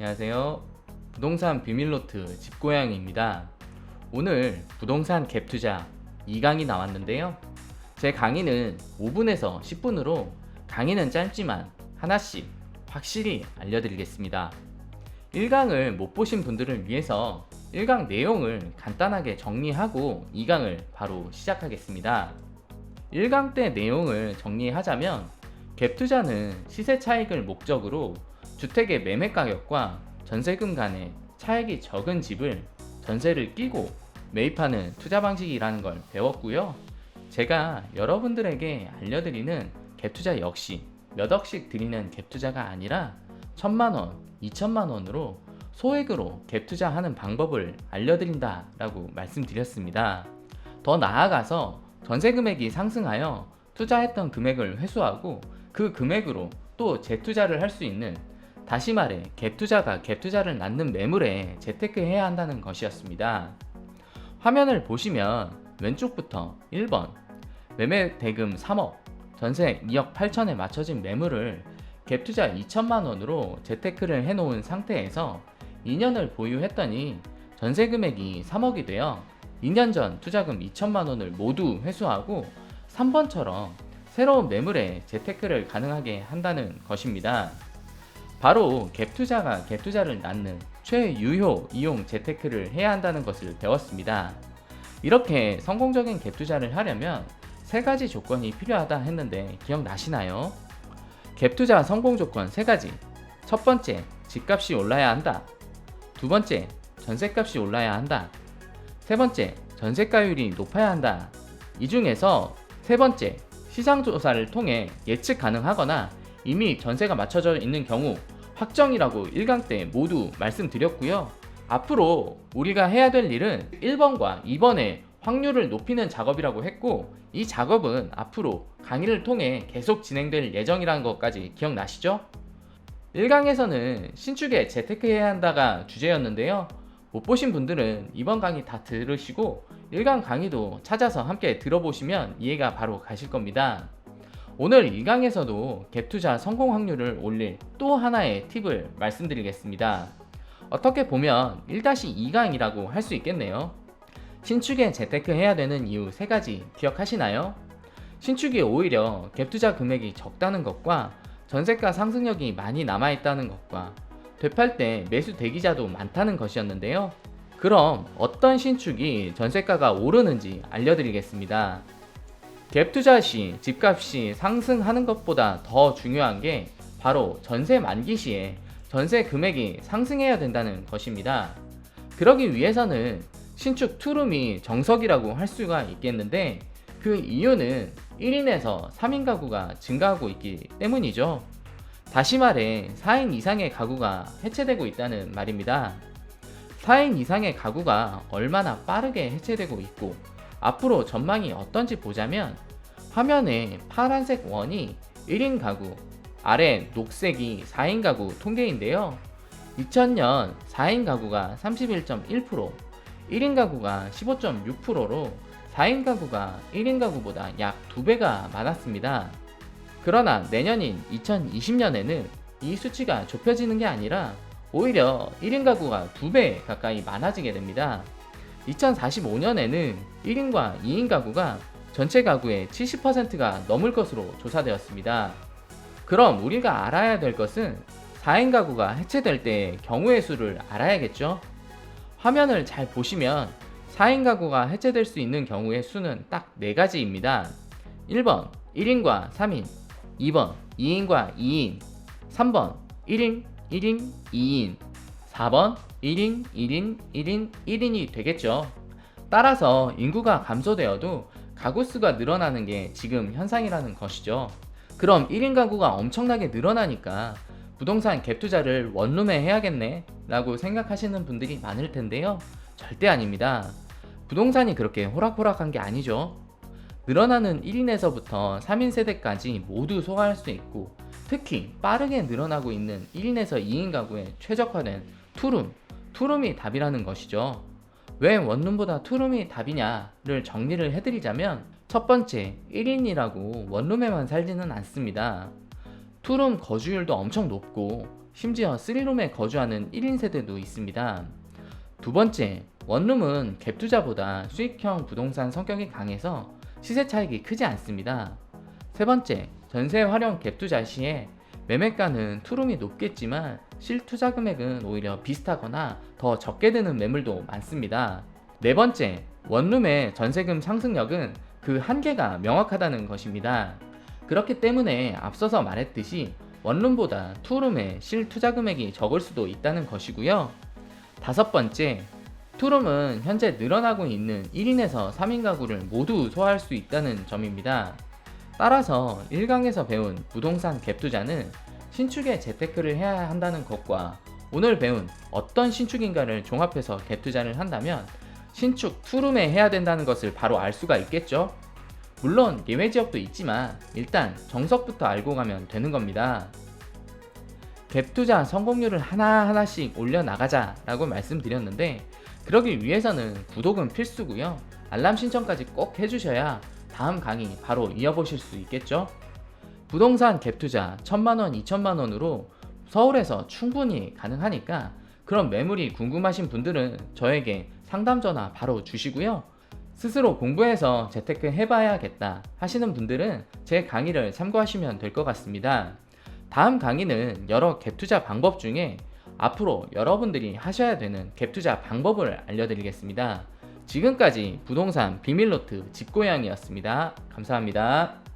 안녕하세요. 부동산 비밀노트 집고양이입니다. 오늘 부동산 갭투자 2강이 나왔는데요. 제 강의는 5분에서 10분으로 강의는 짧지만 하나씩 확실히 알려드리겠습니다. 1강을 못 보신 분들을 위해서 1강 내용을 간단하게 정리하고 2강을 바로 시작하겠습니다. 1강 때 내용을 정리하자면 갭투자는 시세 차익을 목적으로 주택의 매매 가격과 전세금 간의 차익이 적은 집을 전세를 끼고 매입하는 투자 방식이라는 걸 배웠고요. 제가 여러분들에게 알려드리는 갭투자 역시 몇 억씩 드리는 갭투자가 아니라 1,000만원, 2,000만원으로 소액으로 갭투자하는 방법을 알려드린다 라고 말씀드렸습니다. 더 나아가서 전세 금액이 상승하여 투자했던 금액을 회수하고 그 금액으로 또 재투자를 할 수 있는, 다시 말해 갭투자가 갭투자를 낳는 매물에 재테크해야 한다는 것이었습니다. 화면을 보시면 왼쪽부터 1번 매매 대금 3억, 전세 2억 8천에 맞춰진 매물을 갭투자 2천만원으로 재테크를 해놓은 상태에서 2년을 보유했더니 전세 금액이 3억이 되어 2년 전 투자금 2천만원을 모두 회수하고 3번처럼 새로운 매물에 재테크를 가능하게 한다는 것입니다. 바로 갭투자가 갭투자를 낳는 최유효 이용 재테크를 해야 한다는 것을 배웠습니다. 이렇게 성공적인 갭투자를 하려면 세 가지 조건이 필요하다 했는데 기억나시나요? 갭투자 성공 조건 세 가지. 첫 번째, 집값이 올라야 한다. 두 번째, 전세값이 올라야 한다. 세 번째, 전세가율이 높아야 한다. 이 중에서 세 번째, 시장조사를 통해 예측 가능하거나 이미 전세가 맞춰져 있는 경우 확정이라고 1강 때 모두 말씀드렸고요. 앞으로 우리가 해야 될 일은 1번과 2번의 확률을 높이는 작업이라고 했고, 이 작업은 앞으로 강의를 통해 계속 진행될 예정이라는 것까지 기억나시죠? 1강에서는 신축에 재테크해야 한다가 주제였는데요. 못 보신 분들은 이번 강의 다 들으시고 1강 강의도 찾아서 함께 들어보시면 이해가 바로 가실 겁니다. 오늘 2강에서도 갭투자 성공 확률을 올릴 또 하나의 팁을 말씀드리겠습니다. 어떻게 보면 1-2강이라고 할 수 있겠네요. 신축에 재테크해야 되는 이유 세 가지 기억하시나요? 신축이 오히려 갭투자 금액이 적다는 것과 전세가 상승력이 많이 남아있다는 것과 되팔 때 매수 대기자도 많다는 것이었는데요. 그럼 어떤 신축이 전세가가 오르는지 알려드리겠습니다. 갭투자 시 집값이 상승하는 것보다 더 중요한 게 바로 전세 만기 시에 전세 금액이 상승해야 된다는 것입니다. 그러기 위해서는 신축 투룸이 정석이라고 할 수가 있겠는데, 그 이유는 1인에서 3인 가구가 증가하고 있기 때문이죠. 다시 말해 4인 이상의 가구가 해체되고 있다는 말입니다. 4인 이상의 가구가 얼마나 빠르게 해체되고 있고 앞으로 전망이 어떤지 보자면, 화면에 파란색 원이 1인 가구, 아래 녹색이 4인 가구 통계인데요. 2000년 4인 가구가 31.1%, 1인 가구가 15.6%로 4인 가구가 1인 가구보다 약 2배가 많았습니다. 그러나 내년인 2020년에는 이 수치가 좁혀지는 게 아니라 오히려 1인 가구가 2배 가까이 많아지게 됩니다. 2045년에는 1인과 2인 가구가 전체 가구의 70%가 넘을 것으로 조사되었습니다. 그럼 우리가 알아야 될 것은 4인 가구가 해체될 때의 경우의 수를 알아야겠죠? 화면을 잘 보시면 4인 가구가 해체될 수 있는 경우의 수는 딱 4가지입니다. 1번 1인과 3인, 2번 2인과 2인, 3번 1인, 1인, 2인, 4번 1인, 1인, 1인, 1인이 되겠죠. 따라서 인구가 감소되어도 가구 수가 늘어나는 게 지금 현상이라는 것이죠. 그럼 1인 가구가 엄청나게 늘어나니까 부동산 갭 투자를 원룸에 해야겠네 라고 생각하시는 분들이 많을 텐데요. 절대 아닙니다. 부동산이 그렇게 호락호락한 게 아니죠. 늘어나는 1인에서부터 3인 세대까지 모두 소화할 수 있고, 특히 빠르게 늘어나고 있는 1인에서 2인 가구에 최적화된 투룸이 답이라는 것이죠. 왜 원룸보다 투룸이 답이냐를 정리를 해드리자면, 첫 번째, 1인이라고 원룸에만 살지는 않습니다. 투룸 거주율도 엄청 높고 심지어 3룸에 거주하는 1인 세대도 있습니다. 두 번째, 원룸은 갭 투자보다 수익형 부동산 성격이 강해서 시세 차익이 크지 않습니다. 세 번째, 전세 활용 갭 투자 시에 매매가는 투룸이 높겠지만 실투자 금액은 오히려 비슷하거나 더 적게 드는 매물도 많습니다. 네 번째, 원룸의 전세금 상승력은 그 한계가 명확하다는 것입니다. 그렇기 때문에 앞서서 말했듯이 원룸보다 투룸의 실투자 금액이 적을 수도 있다는 것이고요. 다섯 번째, 투룸은 현재 늘어나고 있는 1인에서 3인 가구를 모두 소화할 수 있다는 점입니다. 따라서 1강에서 배운 부동산 갭 투자는 신축에 재테크를 해야 한다는 것과 오늘 배운 어떤 신축인가를 종합해서 갭 투자를 한다면 신축 투룸에 해야 된다는 것을 바로 알 수가 있겠죠. 물론 예외 지역도 있지만 일단 정석부터 알고 가면 되는 겁니다. 갭 투자 성공률을 하나하나씩 올려나가자 라고 말씀드렸는데, 그러기 위해서는 구독은 필수고요. 알람 신청까지 꼭 해주셔야 다음 강의 바로 이어보실 수 있겠죠. 부동산 갭 투자 1000만원, 2000만원으로 서울에서 충분히 가능하니까 그런 매물이 궁금하신 분들은 저에게 상담 전화 바로 주시고요. 스스로 공부해서 재테크 해봐야겠다 하시는 분들은 제 강의를 참고하시면 될 것 같습니다. 다음 강의는 여러 갭 투자 방법 중에 앞으로 여러분들이 하셔야 되는 갭 투자 방법을 알려드리겠습니다. 지금까지 부동산 비밀노트 집고양이였습니다. 감사합니다.